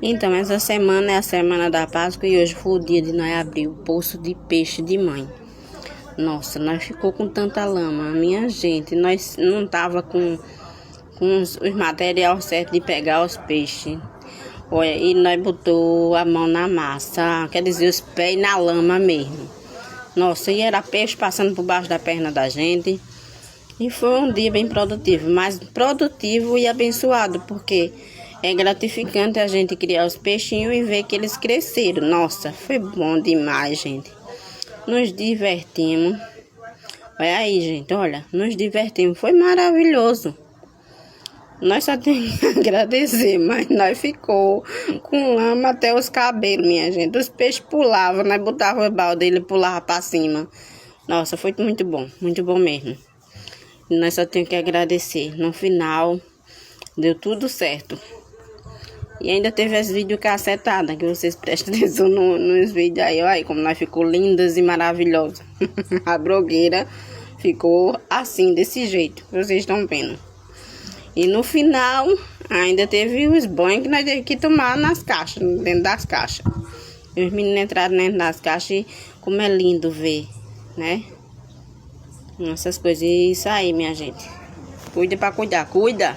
Então, essa semana é a semana da Páscoa e hoje foi o dia de nós abrir o poço de peixe de mãe. Nossa, nós ficou com tanta lama, minha gente. Nós não tava com os material certo de pegar os peixes. Olha, e nós botou a mão na massa, quer dizer, os pés na lama mesmo. Nossa, e era peixe passando por baixo da perna da gente. E foi um dia bem produtivo, mas produtivo e abençoado, porque é gratificante a gente criar os peixinhos e ver que eles cresceram. Nossa, foi bom demais, gente. Nos divertimos. Olha aí, gente, olha, nos divertimos. Foi maravilhoso. Nós só temos que agradecer, mas nós ficou com lama até os cabelos, minha gente. Os peixes pulavam, nós botava o balde, ele pulava para cima. Nossa, foi muito bom mesmo. E nós só temos que agradecer. No final, deu tudo certo. E ainda teve as videocassetadas, que vocês prestem atenção nos vídeos aí. Olha como nós ficou lindas e maravilhosas. A brogueira ficou assim, desse jeito, que vocês estão vendo. E no final, ainda teve os banhos que nós tivemos que tomar nas caixas, dentro das caixas. E os meninos entraram dentro das caixas e como é lindo ver, né? Essas coisas. E isso aí, minha gente. Cuida pra cuidar. Cuida!